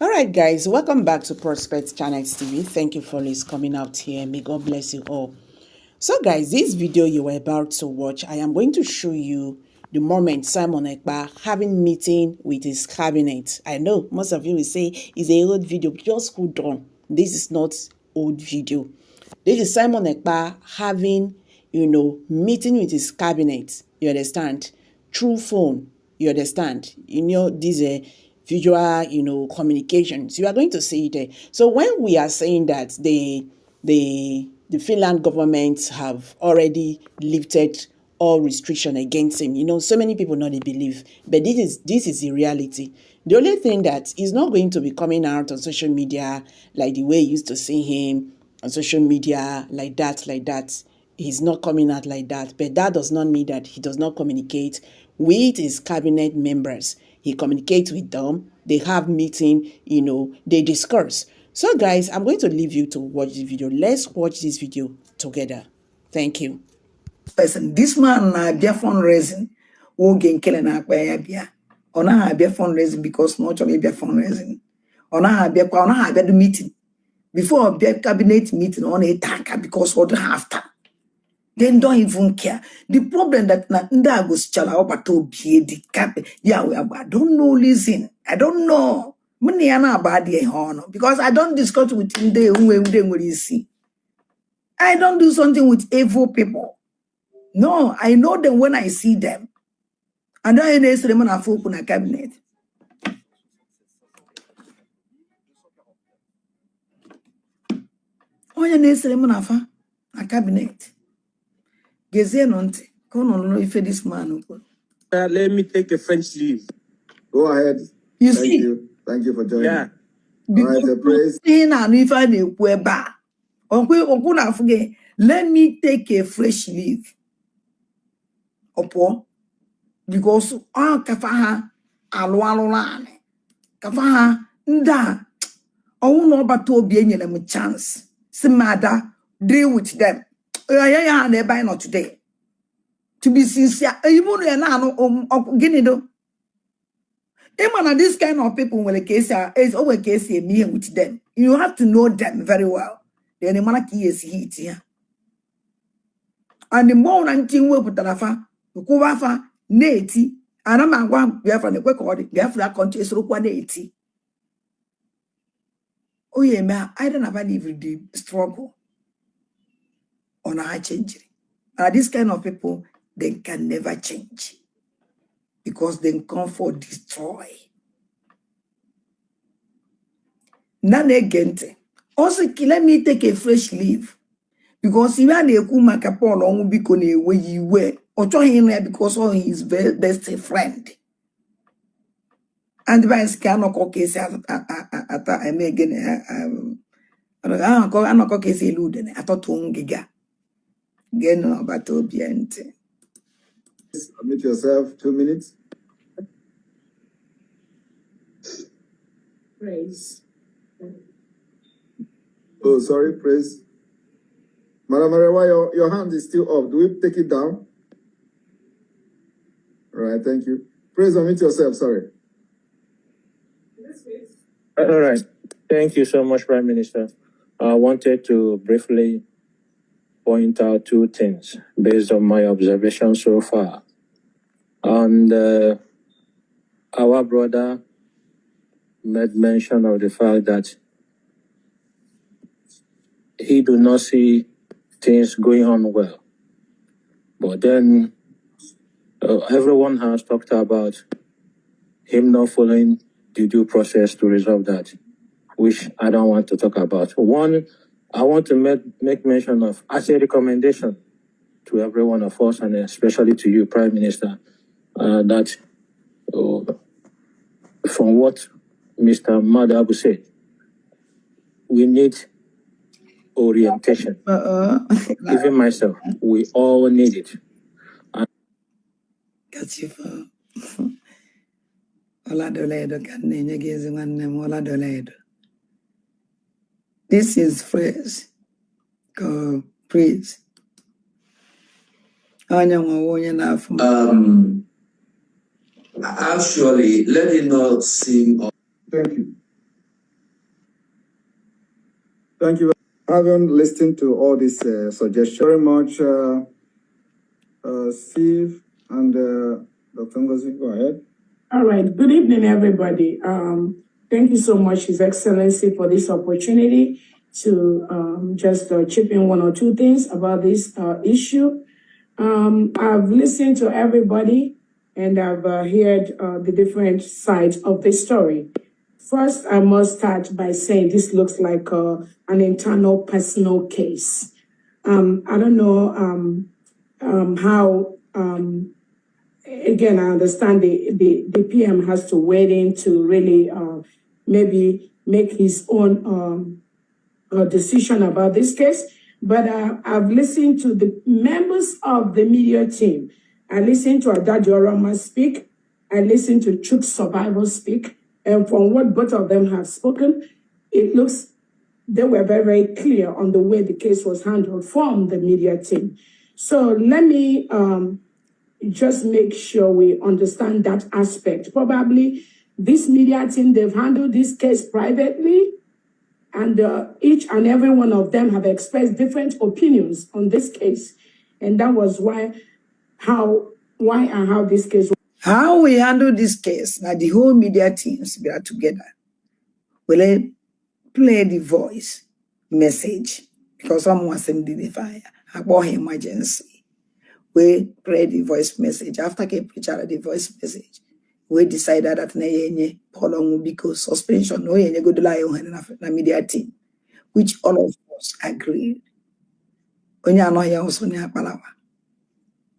All right, guys, welcome back to Prospect Channels TV. Thank you for always coming out here. May God bless you all. So, guys, this video you were about to watch, I am going to show you the moment Simon Ekpa having meeting with his cabinet. I know most of you will say it's a old video. Just hold on. This is not old video. This is Simon Ekpa having, meeting with his cabinet. You understand? Through phone. You understand? These visual, communications. You are going to see it there. So when we are saying that the Finland government have already lifted all restriction against him, so many people not believe, but this is the reality. The only thing that is not going to be coming out on social media like the way you used to see him on social media like that. He's not coming out like that, but that does not mean that he does not communicate with his cabinet members. He communicates with them. They have meeting, they discuss. So guys, I'm going to leave you to watch this video. Let's watch this video together. Thank you. Person, this man na be fundraising. Wo gen kele na akpa ya bia. Ona ha be fundraising because no cho be fundraising. Ona ha be the meeting. Before be cabinet meeting on a tanker because what after. They don't even care. The problem that nda go chala obato be the cap. Yeah, I don't know. Listen, I don't know. Because I don't discuss with him. They see. I don't do something with evil people. No, I know them when I see them. And then I say them na folk na cabinet. Oya na say them na fa na cabinet. Geze nonte. Come on, if this man. Let me take a French leave. Go ahead. You see? Thank you for joining. Yeah. Because let me take a fresh leave. Opo. Because kafaha alwalolane. Kafaha nda. Oh no bato bien them chance. Simada deal with them. Yeah, they buy not today. To be sincere, even no even this kind of people when the case is always case me with them. You have to know them very well. Then the man is heat here. And the more nanting work with Tarafa, the Kuwafa, Nati, and I'm one Biafra the quick order, Biafra country is Rukwa Nati. Oh, yeah, man, I don't have any the struggle on a change. And this kind of people, they can never change because they come for destroy. None again. Also, let me take a fresh leave because if I kuma kapol on be where you were or join him because of his best friend. And vice cannot call case at I may again. I'm not case eluding. I thought to giga. Get no battle biente. Meet yourself 2 minutes. Praise. Oh, sorry, praise. Madam Arewa, your hand is still up. Do we take it down? All right, thank you. Praise, unmute yourself, sorry. All right. Thank you so much, Prime Minister. I wanted to briefly point out two things based on my observation so far. And our brother made mention of the fact that he do not see things going on well. But then everyone has talked about him not following the due process to resolve that, which I don't want to talk about. One, I want to make mention of as a recommendation to every one of us, and especially to you, Prime Minister, that from what Mr. Madabu said, we need orientation. Even myself, we all need it. This is phrase. Praise. Actually, let it not seem. Thank you. Thank you. Having listened to all these suggestions, very much, Steve and Dr. Ngozi, go ahead. All right. Good evening, everybody. Thank you so much, His Excellency, for this opportunity to just chip in one or two things about this issue. I've listened to everybody and I've heard the different sides of the story. First, I must start by saying this looks like an internal personal case. I don't know how, again, I understand the PM has to wade in to really maybe make his own decision about this case. But I've listened to the members of the media team. I listened to Adadio Rama speak. I listened to Truth Survival speak. And from what both of them have spoken, it looks they were very, very clear on the way the case was handled from the media team. So let me just make sure we understand that aspect. Probably this media team, they've handled this case privately, and each and every one of them have expressed different opinions on this case. And that was why and how this case. How we handle this case, now the whole media teams be together. Will play the voice message because someone sent the fire about emergency. We play the voice message. After the preacher the voice message, we decided that na prolong because suspension no yenye go lie on na media team, which all of us agreed. Onye ano ya so ni akpalawa.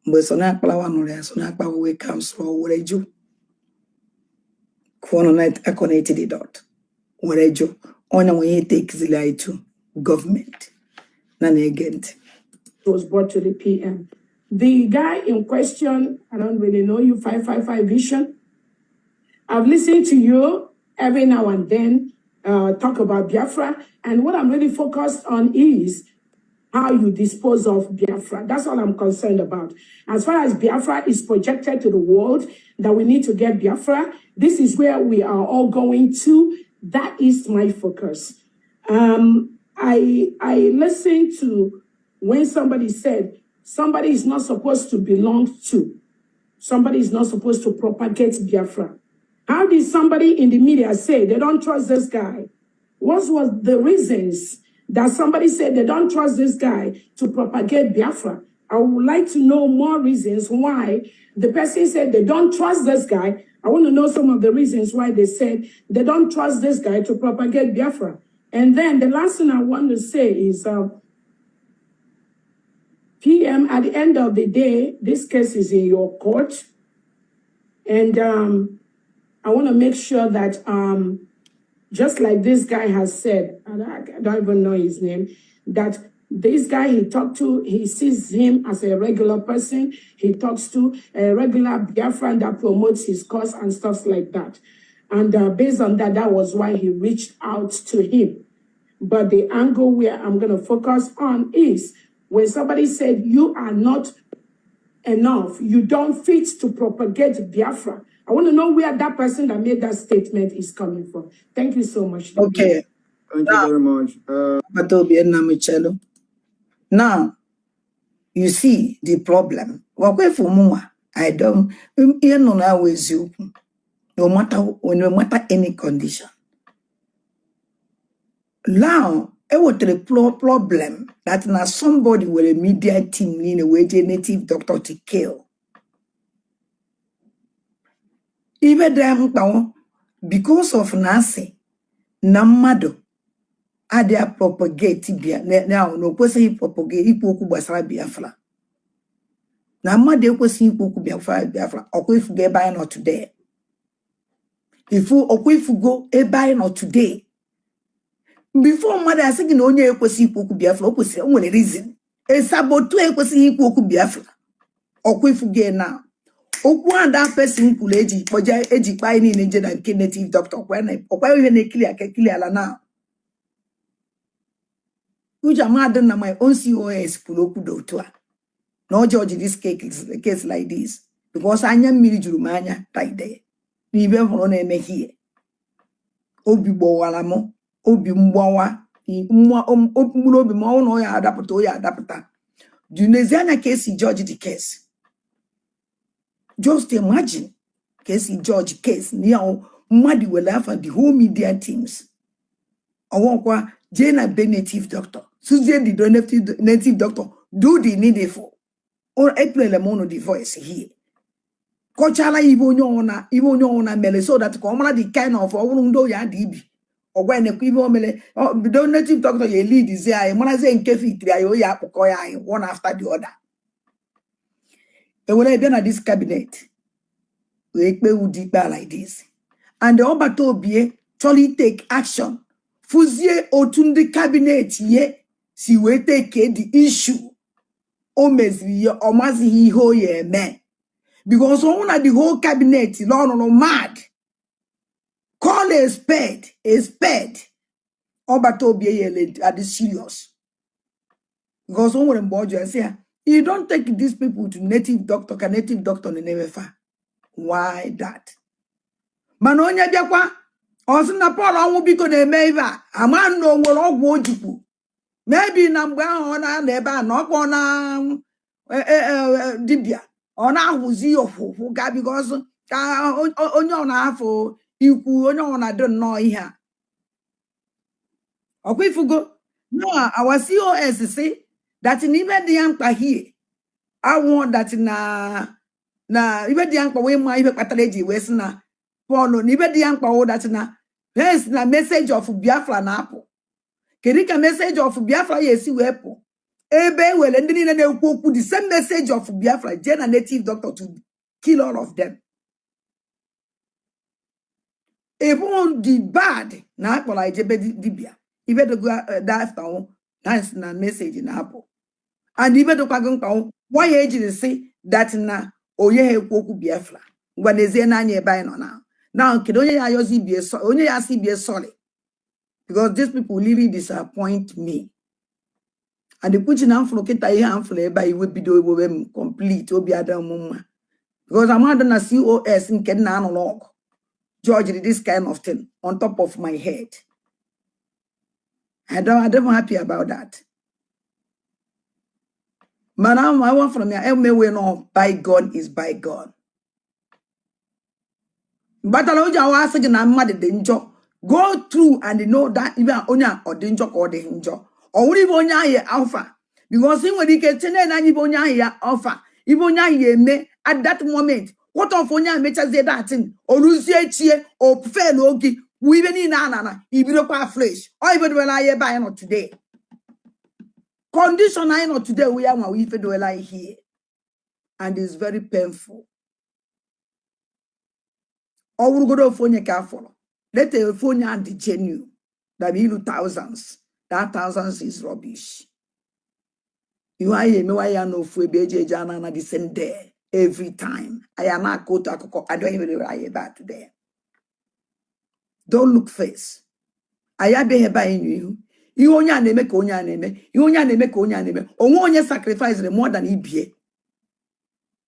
Mgbe so na akpalawa no ya so na akpawa we council were ju. Kono na connected the dot. Were ju. Onye when take the to government. None again. Was brought to the PM. The guy in question, I don't really know you, 555 Vision. I've listened to you every now and then talk about Biafra, and what I'm really focused on is how you dispose of Biafra. That's all I'm concerned about. As far as Biafra is projected to the world, that we need to get Biafra, this is where we are all going to. That is my focus. I listened to when somebody said, somebody is not supposed to belong to. Somebody is not supposed to propagate Biafra. How did somebody in the media say they don't trust this guy? What was the reasons that somebody said they don't trust this guy to propagate Biafra? I would like to know more reasons why the person said they don't trust this guy. I want to know some of the reasons why they said they don't trust this guy to propagate Biafra. And then the last thing I want to say is, PM, at the end of the day, this case is in your court. And I want to make sure that, just like this guy has said, and I don't even know his name, that this guy he talked to, he sees him as a regular person. He talks to a regular Biafran that promotes his cause and stuff like that. And based on that, that was why he reached out to him. But the angle where I'm going to focus on is when somebody said, you are not enough, you don't fit to propagate Biafra. I want to know where that person that made that statement is coming from. Thank you so much. Okay. Thank you very much. Now, you see the problem. I don't, no matter any condition. Now, it was the problem that now somebody with a media team in a way native doctor to kill. Even them because of Nasi, Namado, Adia propagate now no person he propagate ipoku basara Biafra. Namade kwesi ipoku Biafra okwefu get by not today. If you okwefu go e by not today. Before mother I think no onye kwesi ipoku Biafra okwesi onwe reason. E sabotu kwesi ipoku Biafra. Okwefu get now. Okwa that person kuleji oja eji pa ni nje na native doctor kwa na okwa we na clear la now. Uja madam na my own COS puloku do no judge this case like this because anya mmiri juru manya right there. Ni be hono na eme here. Obi gbowala mo, obi mgbawa mkpụrụ obi ma ọ na ọ ya adapụta o ya adapụta. Duneziana ka esi judge the case. Just imagine ka esi judge case na ya mmadụ were afa the whole media teams. Ọwọkwa jee na be native doctor. Suzie the native doctor do the needful. Or April mono the voice here. Kọchala ibe onye ọna mere so that ka ọ mara the kind of ọwụrụ ndị ya dị ibi. Ogwa nekwa ibe o mere the native doctor ya lead zi anyị marazie nke fitri anyị o ya akpụkọ ya anyị one after the other. Ewere bịa na this cabinet wee kpe ụdị ikpe like this. And the ọbata obie chọrọ take action. Fuzie otu ndị cabinet ye si wee take the issue. O meziri ya ọ mazighị ihe o ya eme. Because on the whole cabinet no mad. Call a spade, a spade. Ọbata obie yele are the serious. Because on when Bojo say, you don't take these people to native doctor, ka native doctor never fa. Why that? Manonya biakwa, osina Paul onwu biko na-eme ibe a, ama no nwere ọgwụ ojukwu. Maybe na mgbe ahụ na ebe a na ọkpọ na dibia, ọ na-ahụzi ofufu ga because ka onye ọ na-afọ ikwu, onye ọ na-adị nnọọ ihe a. Ọkwa ifugo? No, our COS say that in even the young here, I want that na even the young we ma ibe pataleji wes na Paul even the young that na yes na message of Biafra na apple. Kerika message of Biafra yesi wepo. Ebe well and then they the same message of Biafra, Jena native doctor to kill all of them. Even the bad na apple like dibia. Even the go that town that's na message in apple. And even the kwagon why age say that na oye ekwoku Biafra. Gwaneze na nye buy no now. Now kidonya ya yozi be so onye ya si be solid. Because these people really disappoint me. And the put in amflo kita ihe amflo eba iwe bido iwe complete obi adam mumma. Because I'm under na COS nke na analog. George did this kind of thing on top of my head. I'm happy about that. Man, I want from here. No, by God is by God. But I know you are asking I'm mad at the danger. Go through and know that even onya or danger or the danger. Or even onya ye alpha. Because when you get ten and you onya ye alpha, even onya ye me at that moment. What of onya mecha say that thing? Or lose ye or fail ogi. We even in anana, if you look at flesh, or even when I buy not today. Condition I not today, we are when we do lie here. And it's very painful. Or we go to phone your car follow. Let the phone and the genuine. That means thousands. That thousands is rubbish. You are no I know for BJ Jana the same day every time. I am not go to a I don't even lie about today. Don't look face. I have been buying you. You only name konya name. You only name konya name. Only sacrifice more than EBA.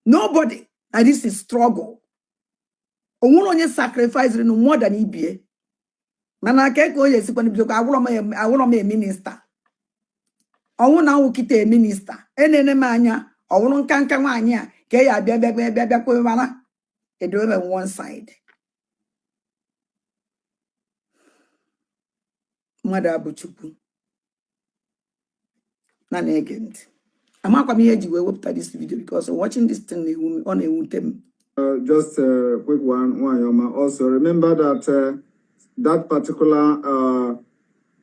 Nobody. And this is struggle. Only sacrifice more than EBA. Man, I can't go yes when I want me a minister. I want now kite a minister. Ene mania. I want kankamania. Kaya bebe. It do have one side. Mother Buchuku. Nan again. I'm not coming here to after this video because I'm watching this thing on a wound. Just a quick one. Also, remember that that particular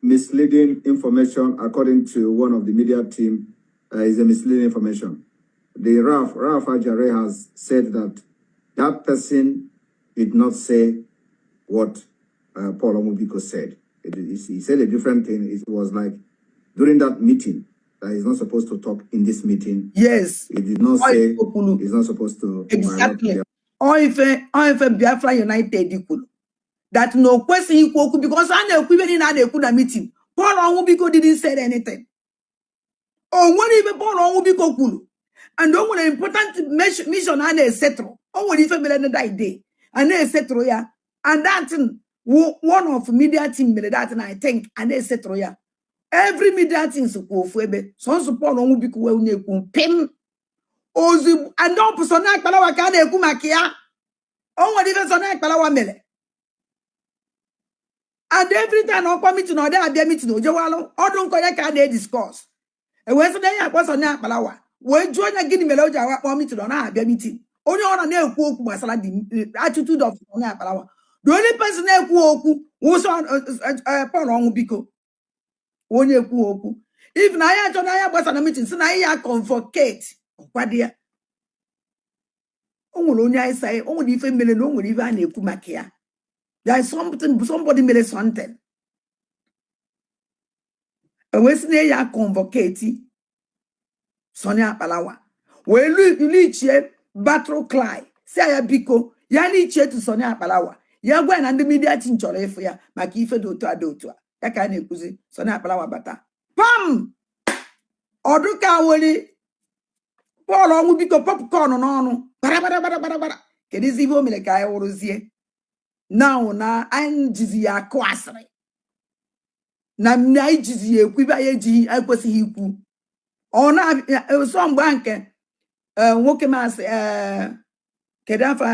misleading information, according to one of the media team, is a misleading information. The Raf Ajare has said that that person did not say what Paul Omubiko said. He said a different thing. It was like during that meeting that he's not supposed to talk in this meeting. Yes. He did not say he's not supposed to. Exactly. Or if Biafra United that no question equal because I know even in a meeting. Paul Omubiko didn't say anything. Or what even Paul Omubiko kulu. And don't want an important mission and a settle. Oh, what if I day? And a settle ya. And that one of media team that I think and they settle ya. every media things ko fuebe so Paul onwu biko we na-ekwu pim ozi and don't so na akpalawa ka na-ekwu maka ya o nwere ife so na akpalawa mere and every time on committee no dey abia meeting ojewalo odun nkoye ka na discuss e we so na ya akpọ so na akpalawa we ju onya gini mere oja wa akpọ meeting na abia meeting onye ọ na-ekwu okwu gbasara the attitude of na akpalawa the only person na-ekwu okwu wo so Paul onwu biko onye ekwu okwu if na ya achọ na ya gbasa na meeting si na ya convocate okwadia o nwere onye anyị sai o nwere ife mere na o nwere ife a na-ekwu maka ya there is somebody mere something we si na ya convocate Sonia Akpalawa we lichie battle cry si ya biko ya lichie to Sonia Akpalawa ya gwa na ndị media team chọrọ ifu ya maka ife dị otu a ya ka na-ekwuzi Sonia Akpalawa bata pam oduka woli Paul onwu biko popcorn n'ọnụ bara kedizi ife o mere ka anyị wụrụzie now na anyị jizi ya akụ asịrị na anyị jizi ya ekwu ibe anyị ejighị ekwesịghị ikwu ọ na so mgbe nke nwoke masị kedu afọ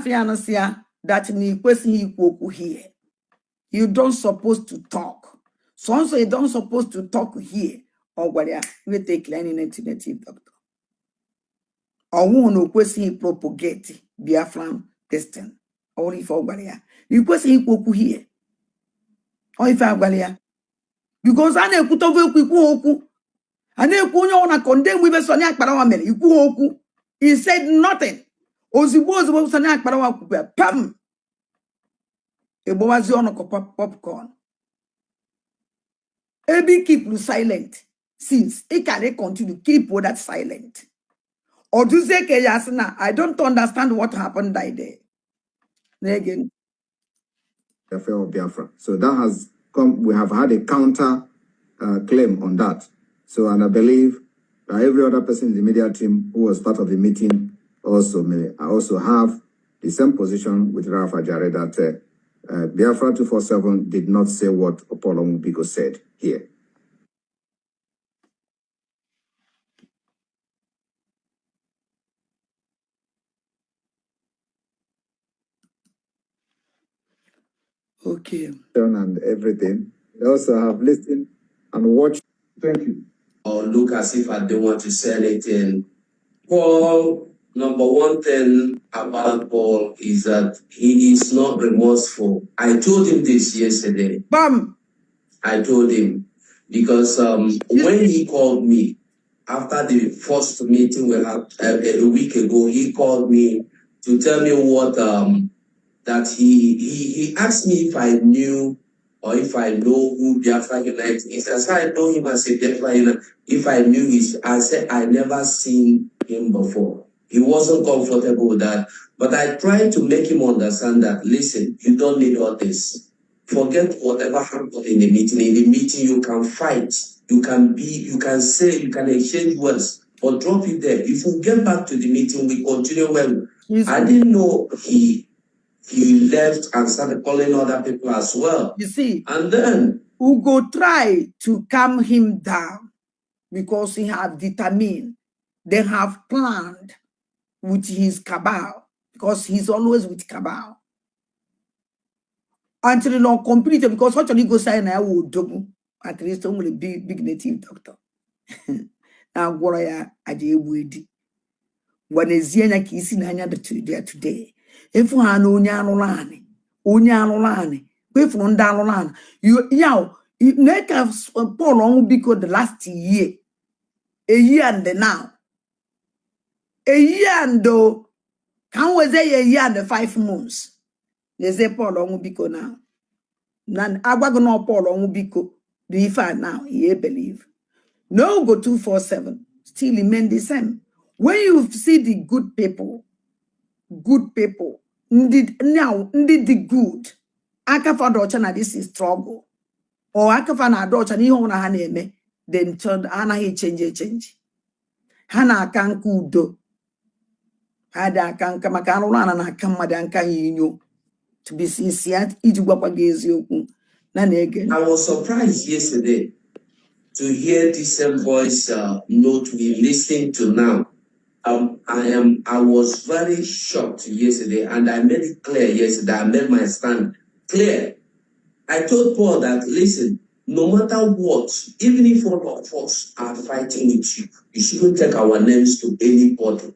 ya nọsị ya that na ikwesịghị ikwu okwu here. You don't supposed to talk. So you don't supposed to talk here. Or what we take line in native doctor. Or who no question propagate Biafra testing. Or if you question equal here. Or if I because I know put over quick. I know Kuno condemn with a Sonia Parawan. You he said nothing. Oziboz was Sonia Parawa pam. A boazion of popcorn. Ebi keep silent since it can continue keep with that silent. Or do say Yasna, I don't understand what happened that day. Again. Biafra. So that has come, we have had a counter claim on that. So, and I believe that every other person in the media team who was part of the meeting also may also have the same position with Rafa Jare that Biafra 247 did not say what Apollo Mubiko said here. Okay. And everything. They also have listened and watched. Thank you. Or look as if I don't want to say anything. Paul, number one thing about Paul is that he is not remorseful. I told him this yesterday. Bam! I told him because when he called me after the first meeting we had a week ago, he called me to tell me what that he asked me if I knew or if I know who Biafra United is. As I know him as a Biafra United, if I knew his, I said I never seen him before. He wasn't comfortable with that, but I tried to make him understand that, listen, you don't need all this. Forget whatever happened in the meeting. In the meeting, you can fight, you can say, you can exchange words, but drop it there. If we get back to the meeting, we continue well. I didn't know he left and started calling other people as well. You see, and then Ugo tried to calm him down because he have determined, they have planned with his cabal, because he's always with cabal. Until the law completed, because what you go say I would do, at least only big native doctor. Now, Warrior, I did woody. When is Yena kissing Anya there today? If we are no Nyanolani, we from Dalolan, you make us Paul on because the last year, a year and the now. A year and though, can we say a year and the 5 months? They say Paul on Biko now. Nan Abagono Paul on Biko, do you find now? Ye believe. No go 247, still remain the same. When you see the good people, indeed the good, Akafa daughter na this is struggle. Or Akafa na daughter ni hona haneme, then turn ana he change. Hana kan kudo. Hada kan kamakano na kan madan kan yinyo. To be sincere, iji gwapa gezi okwu. I was surprised yesterday to hear this same voice note we listening to now. I was very shocked yesterday, and I made it clear yesterday. I made my stand clear. I told Paul that, listen, no matter what, even if all of us are fighting with you, you shouldn't take our names to anybody.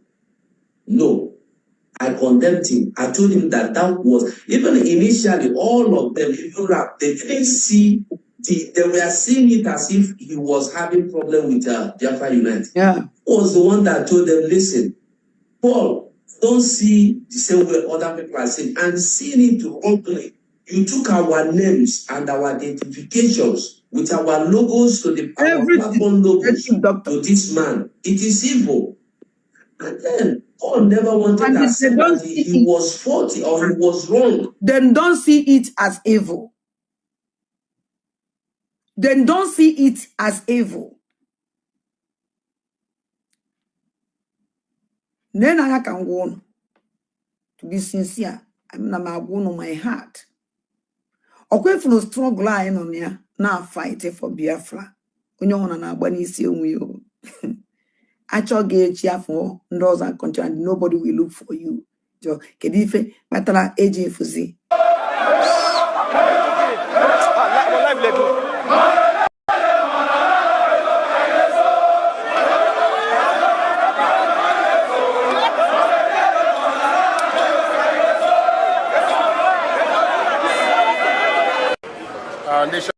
No, I condemned him. I told him that was, even initially, all of them, even rap, they didn't see, they were seeing it as if he was having problem with Biafra United. Yeah. He was the one that told them, listen, Paul, don't see the same way other people are saying, and seeing it wrongly. You took our names and our identifications with our logos to the platform logos to this man. It is evil. And then Paul never wanted to say that he was faulty or he was wrong. Then don't see it as evil. Then don't see it as evil. Then I can go on. To be sincere, I'm not going on my heart. Okay, for the struggle I am on here, now fighting for Biafra. When you want to see you, actual gate here for those are concerned, nobody will look for you. So, Kedife, Matala, AJ Fuzi,